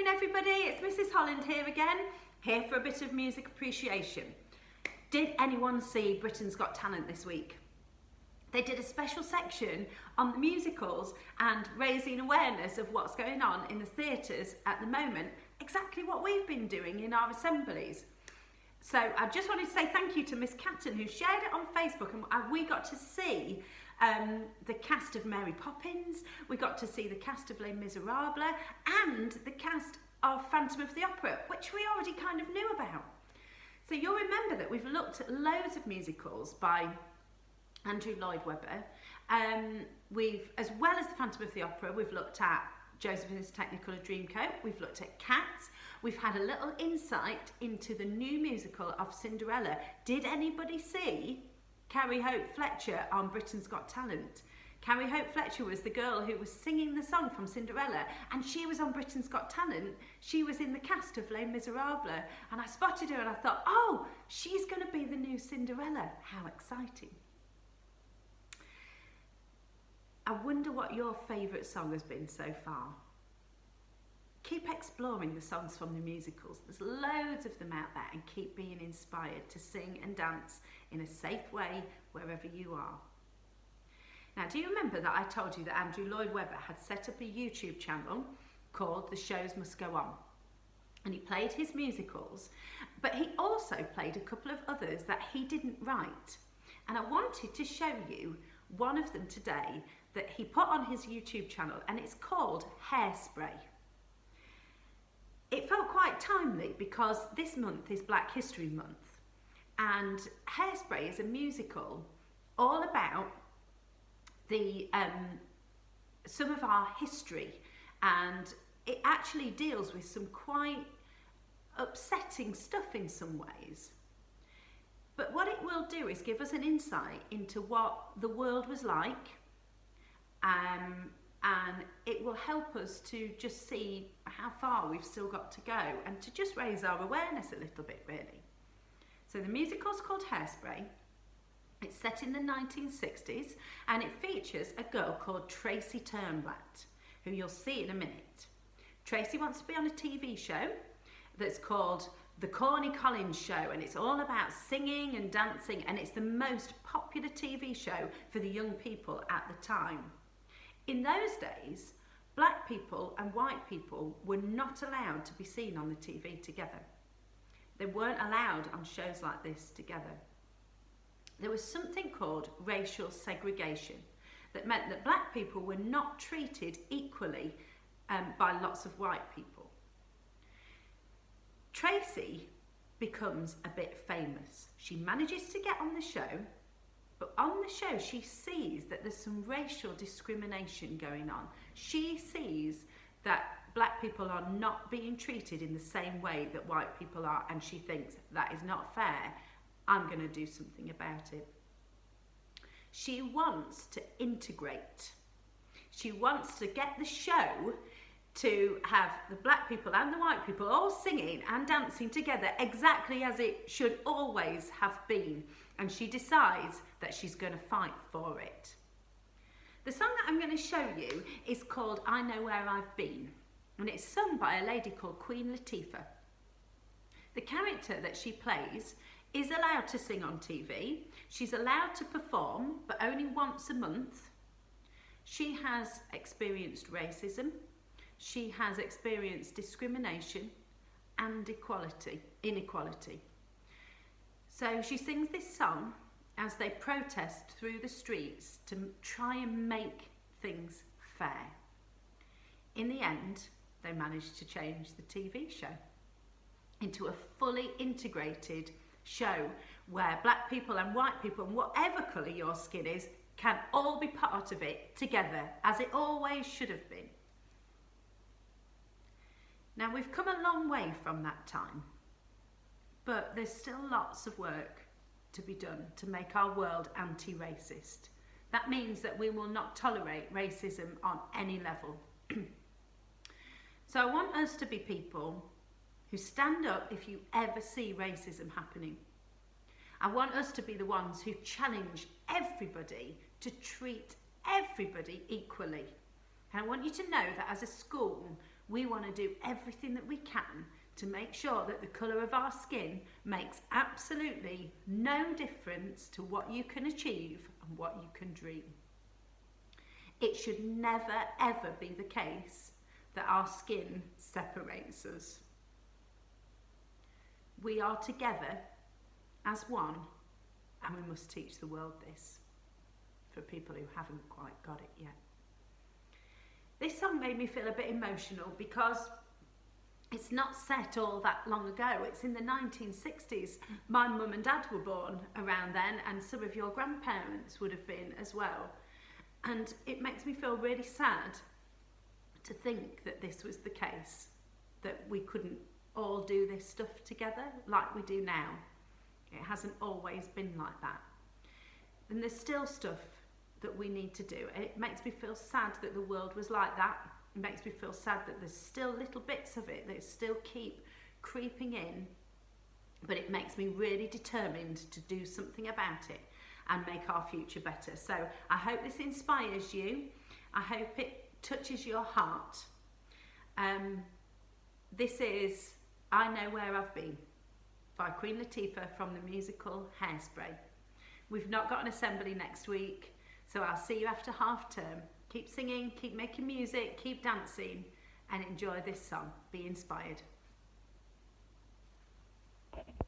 afternoon everybody, it's Mrs Holland here again, here for a bit of music appreciation. Did anyone see Britain's Got Talent this week? They did a special section on the musicals and raising awareness of what's going on in the theatres at the moment, exactly what we've been doing in our assemblies. So I just wanted to say thank you to Miss Catton who shared it on Facebook, and we got to see the cast of Mary Poppins, we got to see the cast of Les Miserables and the cast of Phantom of the Opera, which we already kind of knew about. So you'll remember that we've looked at loads of musicals by Andrew Lloyd Webber. We've, as well as the Phantom of the Opera, we've looked at Joseph and His Technicolor Dreamcoat, we've looked at Cats, we've had a little insight into the new musical of Cinderella. Did anybody see Carrie Hope Fletcher on Britain's Got Talent? Carrie Hope Fletcher was the girl who was singing the song from Cinderella, and she was on Britain's Got Talent. She was in the cast of Les Miserables, and I spotted her and I thought, oh, she's going to be the new Cinderella. How exciting. I wonder what your favourite song has been so far. Keep exploring the songs from the musicals. There's loads of them out there, and keep being inspired to sing and dance in a safe way wherever you are. Now, do you remember that I told you that Andrew Lloyd Webber had set up a YouTube channel called The Shows Must Go On? And he played his musicals, but he also played a couple of others that he didn't write. And I wanted to show you one of them today that he put on his YouTube channel, and it's called Hairspray. It felt quite timely because this month is Black History Month, and Hairspray is a musical all about the some of our history, and it actually deals with some quite upsetting stuff in some ways. But what it will do is give us an insight into what the world was like, and it will help us to just see how far we've still got to go, and to just raise our awareness a little bit, really. So the musical's called Hairspray. It's set in the 1960s, and it features a girl called Tracy Turnblad, who you'll see in a minute. Tracy wants to be on a TV show that's called The Corny Collins Show, and it's all about singing and dancing, and it's the most popular TV show for the young people at the time. In those days, black people and white people were not allowed to be seen on the TV together. They weren't allowed on shows like this together. There was something called racial segregation that meant that black people were not treated equally by lots of white people. Tracy becomes a bit famous. She manages to get on the show, but on the show she sees that there's some racial discrimination going on. She sees that black people are not being treated in the same way that white people are, and she thinks that is not fair. I'm going to do something about it. She wants to integrate. She wants to get the show to have the black people and the white people all singing and dancing together exactly as it should always have been. And she decides that she's going to fight for it. The song that I'm going to show you is called I Know Where I've Been, and it's sung by a lady called Queen Latifah. The character that she plays is allowed to sing on TV. She's allowed to perform, but only once a month. She has experienced racism. She has experienced discrimination and inequality. So she sings this song as they protest through the streets to try and make things fair. In the end, they managed to change the TV show into a fully integrated show where black people and white people, and whatever colour your skin is, can all be part of it together, as it always should have been. Now, we've come a long way from that time, but there's still lots of work to be done to make our world anti-racist. That means that we will not tolerate racism on any level. So I want us to be people who stand up if you ever see racism happening. I want us to be the ones who challenge everybody to treat everybody equally, And I want you to know that as a school, we want to do everything that we can to make sure that the colour of our skin makes absolutely no difference to what you can achieve and what you can dream. It should never ever be the case that our skin separates us. We are together as one, and we must teach the world this for people who haven't quite got it yet. This song made me feel a bit emotional because it's not set all that long ago. It's in the 1960s. My mum and dad were born around then, and some of your grandparents would have been as well. And it makes me feel really sad to think that this was the case, that we couldn't all do this stuff together like we do now. It hasn't always been like that. And there's still stuff that we need to do. It makes me feel sad that the world was like that. It makes me feel sad that there's still little bits of it that still keep creeping in, but it makes me really determined to do something about it and make our future better. So I hope this inspires you. I hope it touches your heart. This is I Know Where I've Been by Queen Latifah from the musical Hairspray. We've not got an assembly next week, so I'll see you after half term. Keep singing, keep making music, keep dancing, and enjoy this song. Be inspired.